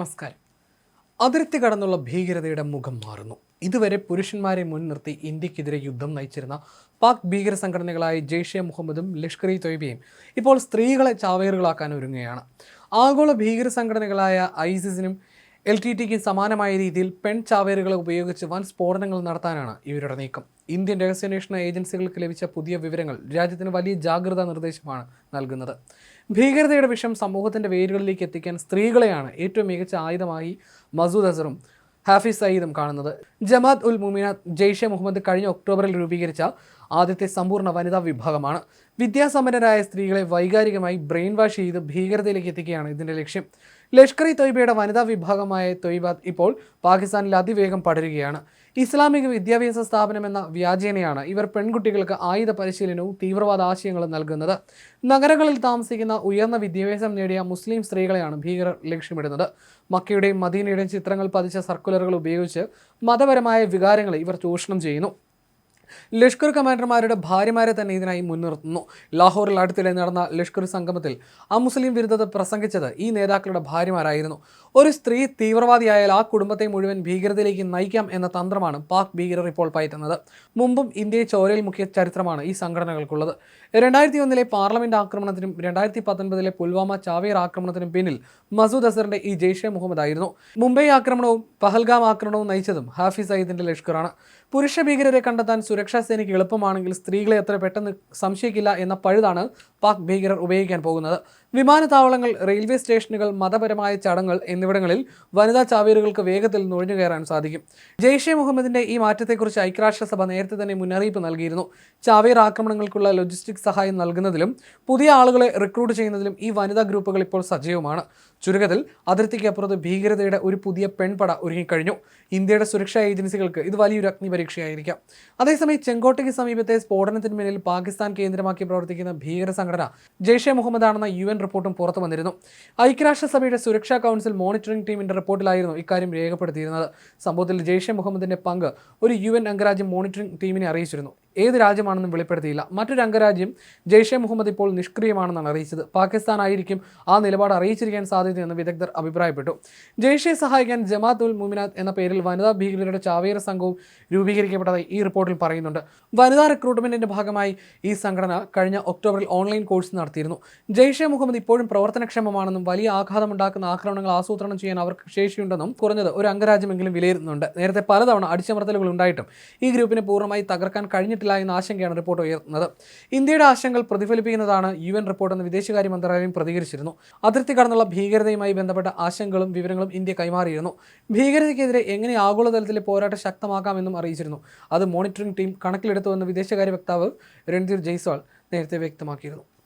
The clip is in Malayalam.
നമസ്കാരം. അതിർത്തി കടന്നുള്ള ഭീകരതയുടെ മുഖം മാറുന്നു. ഇതുവരെ പുരുഷന്മാരെ മുൻനിർത്തി ഇന്ത്യക്കെതിരെ യുദ്ധം നയിച്ചിരുന്ന പാക് ഭീകര സംഘടനകളായ ജെയ്ഷെ മുഹമ്മദും ലഷ്കർ ഇ തൊയ്ബയും ഇപ്പോൾ സ്ത്രീകളെ ചാവേറുകളാക്കാൻ ഒരുങ്ങുകയാണ്. ആഗോള ഭീകര സംഘടനകളായ ഐസിസിനും LTTക്കും സമാനമായ രീതിയിൽ പെൺ ചാവേറുകളെ ഉപയോഗിച്ച് വൻ സ്ഫോടനങ്ങൾ നടത്താനാണ് ഇവരുടെ നീക്കം. ഇന്ത്യൻ രഹസ്യാന്വേഷണ ഏജൻസികൾക്ക് ലഭിച്ച പുതിയ വിവരങ്ങൾ രാജ്യത്തിന് വലിയ ജാഗ്രതാ നിർദ്ദേശമാണ് നൽകുന്നത്. ഭീകരതയുടെ വിഷം സമൂഹത്തിൻ്റെ വേരുകളിലേക്ക് എത്തിക്കാൻ സ്ത്രീകളെയാണ് ഏറ്റവും മികച്ച ആയുധമായി മസൂദ് അസറും ഹാഫിസ് സയ്യിദും കാണുന്നത്. ജമാഅത്ത് ഉൽ മുഅ്മിനാത്ത് ജെയ്ഷെ മുഹമ്മദ് കഴിഞ്ഞ ഒക്ടോബറിൽ രൂപീകരിച്ച ആദ്യത്തെ സമ്പൂർണ്ണ വനിതാ വിഭാഗമാണ്. വിദ്യാസമ്പന്നരായ സ്ത്രീകളെ വൈകാരികമായി ബ്രെയിൻ വാഷ് ചെയ്ത് ഭീകരതയിലേക്ക് എത്തിക്കുകയാണ് ഇതിൻ്റെ ലക്ഷ്യം. ലഷ്കർ ഇ തൊയ്ബയുടെ വനിതാ വിഭാഗമായ തൊയ്ബാത്ത് ഇപ്പോൾ പാകിസ്ഥാനിൽ അതിവേഗം പടരുകയാണ്. ഇസ്ലാമിക വിദ്യാഭ്യാസ സ്ഥാപനമെന്ന വ്യാജേനയാണ് ഇവർ പെൺകുട്ടികൾക്ക് ആയുധ പരിശീലനവും തീവ്രവാദ ആശയങ്ങളും നൽകുന്നത്. നഗരങ്ങളിൽ താമസിക്കുന്ന ഉയർന്ന വിദ്യാഭ്യാസം നേടിയ മുസ്ലിം സ്ത്രീകളെയാണ് ഭീകരർ ലക്ഷ്യമിടുന്നത്. മക്കയുടെയും മദീനയുടെയും ചിത്രങ്ങൾ പതിച്ച സർക്കുലറുകൾ ഉപയോഗിച്ച് മതപരമായ വികാരങ്ങളെ ഇവർ ചൂഷണം ചെയ്യുന്നു. ലഷ്കർ കമാൻഡർമാരുടെ ഭാര്യമാരെ തന്നെ ഇതിനായി മുൻനിർത്തുന്നു. ലാഹോറിൽ അടുത്തിടെ നടന്ന ലഷ്കർ സംഗമത്തിൽ അമുസ്ലിം വിരുദ്ധത പ്രസംഗിച്ചത് ഈ നേതാക്കളുടെ ഭാര്യമാരായിരുന്നു. ഒരു സ്ത്രീ തീവ്രവാദിയായാൽ ആ കുടുംബത്തെ മുഴുവൻ ഭീകരതയിലേക്ക് നയിക്കാം എന്ന തന്ത്രമാണ് പാക് ഭീകരർ ഇപ്പോൾ പയറ്റുന്നത്. മുമ്പും ഇന്ത്യയെ ചോരയിൽ മുക്കിയ ചരിത്രമാണ് ഈ സംഘടനകൾക്കുള്ളത്. 2001 പാർലമെന്റ് ആക്രമണത്തിനും 2019 പുൽവാമ ചാവേർ ആക്രമണത്തിനും പിന്നിൽ മസൂദ് അസറിന്റെ ഈ ജെയ്ഷെ മുഹമ്മദ് ആയിരുന്നു. മുംബൈ ആക്രമണവും പഹൽഗാം ആക്രമണവും നയിച്ചതും ഹാഫിസ് സയ്യിദിന്റെ ലഷ്കറാണ്. പുരുഷ ഭീകരരെ കണ്ടെത്താൻ സുരക്ഷാ സേനയ്ക്ക് എളുപ്പമാണെങ്കിൽ സ്ത്രീകളെ എത്ര പെട്ടെന്ന് സംശയിക്കില്ല എന്ന പഴുതാണ് പാക് ഭീകരർ ഉപയോഗിക്കാൻ പോകുന്നത്. വിമാനത്താവളങ്ങൾ, റെയിൽവേ സ്റ്റേഷനുകൾ, മതപരമായ ചടങ്ങുകൾ എന്നിവിടങ്ങളിൽ വനിതാ ചാവേറുകൾക്ക് വേഗത്തിൽ നുഴഞ്ഞു കയറാൻ സാധിക്കും. ജെയ്ഷെ മുഹമ്മദിന്റെ ഈ മാറ്റത്തെക്കുറിച്ച് ഐക്യരാഷ്ട്രസഭ നേരത്തെ തന്നെ മുന്നറിയിപ്പ് നൽകിയിരുന്നു. ചാവേർ ആക്രമണങ്ങൾക്കുള്ള ലോജിസ്റ്റിക് സഹായം നൽകുന്നതിലും പുതിയ ആളുകളെ റിക്രൂട്ട് ചെയ്യുന്നതിലും ഈ വനിതാ ഗ്രൂപ്പുകൾ ഇപ്പോൾ സജീവമാണ്. ചുരുക്കത്തിൽ അതിർത്തിക്കപ്പുറത്ത് ഭീകരതയുടെ ഒരു പുതിയ പെൺപട ഒരുങ്ങിക്കഴിഞ്ഞു. ഇന്ത്യയുടെ സുരക്ഷാ ഏജൻസികൾക്ക് ഇത് വലിയൊരു അഗ്നിപരീക്ഷയായിരിക്കാം. അതേസമയം ചെങ്കോട്ടയ്ക്ക് സമീപത്തെ സ്ഫോടനത്തിന് പിന്നിൽ പാകിസ്ഥാൻ കേന്ദ്രമാക്കി പ്രവർത്തിക്കുന്ന ഭീകര സംഘടന ജെയ്ഷെ മുഹമ്മദ് ആണെന്ന UN റിപ്പോർട്ടും പുറത്തു വന്നിരുന്നു. ഐക്യരാഷ്ട്രസഭയുടെ സുരക്ഷാ കൗൺസിൽ മോണിറ്ററിംഗ് ടീമിന്റെ റിപ്പോർട്ടിലായിരുന്നു ഇക്കാര്യം രേഖപ്പെടുത്തിയിരുന്നത്. സംഭവത്തിൽ ജെയ്ഷെ മുഹമ്മദിന്റെ പങ്ക് ഒരു UN അംഗരാജ്യം മോണിറ്ററിംഗ് ടീമിനെ അറിയിച്ചിരുന്നു. ഏത് രാജ്യമാണെന്നും വെളിപ്പെടുത്തിയില്ല. മറ്റൊരു അംഗരാജ്യം ജെയ്ഷെ മുഹമ്മദ് ഇപ്പോൾ നിഷ്ക്രിയമാണെന്നാണ് അറിയിച്ചത്. പാകിസ്ഥാൻ ആയിരിക്കും ആ നിലപാട് അറിയിച്ചിരിക്കാൻ സാധ്യതയെന്ന് വിദഗ്ധർ അഭിപ്രായപ്പെട്ടു. ജെയ്ഷെ സഹായിക്കാൻ ജമാഅത്ത് ഉൽ മുഅ്മിനാത്ത് എന്ന പേരിൽ വനിതാ ഭീകരരുടെ ചാവേർ സംഘവും രൂപീകരിക്കപ്പെട്ടതായി ഈ റിപ്പോർട്ടിൽ പറയുന്നുണ്ട്. വനിതാ റിക്രൂട്ട്മെന്റിന്റെ ഭാഗമായി ഈ സംഘടന കഴിഞ്ഞ ഒക്ടോബറിൽ ഓൺലൈൻ കോഴ്സ് നടത്തിയിരുന്നു. ജെയ്ഷെ മുഹമ്മദ് ഇപ്പോഴും പ്രവർത്തനക്ഷമമാണെന്നും വലിയ ആഘാതമുണ്ടാക്കുന്ന ആക്രമണങ്ങൾ ആസൂത്രണം ചെയ്യാൻ അവർക്ക് ശേഷിയുണ്ടെന്നും കുറഞ്ഞത് ഒരു അംഗരാജ്യമെങ്കിലും വിലയിരുത്തുന്നുണ്ട്. നേരത്തെ പലതവണ അടിച്ചമർത്തലുകൾ ഉണ്ടായിട്ടും ഈ ഗ്രൂപ്പിനെ പൂർണ്ണമായി തകർക്കാൻ കഴിഞ്ഞിട്ടില്ല എന്ന ആശങ്കയാണ് റിപ്പോർട്ട് ഉയർത്തുന്നത്. ഇന്ത്യയുടെ ആശങ്കകൾ പ്രതിഫലിപ്പിക്കുന്നതാണ് UN റിപ്പോർട്ടെന്ന് വിദേശകാര്യ മന്ത്രാലയം പ്രതികരിച്ചിരുന്നു. അതിർത്തി കടന്നുള്ള ഭീകരതയുമായി ബന്ധപ്പെട്ട ആശങ്കകളും വിവരങ്ങളും ഇന്ത്യ കൈമാറിയിരുന്നു. ഭീകരതയ്ക്കെതിരെ എങ്ങനെ ആഗോളതലത്തിലെ പോരാട്ടം ശക്തമാക്കാമെന്നും അറിയിച്ചിരുന്നു. അത് മോണിറ്ററിംഗ് ടീം കണക്കിലെടുത്തുവെന്ന് വിദേശകാര്യ വക്താവ് രൺധീർ ജയ്സ്വാൾ നേരത്തെ വ്യക്തമാക്കിയിരുന്നു.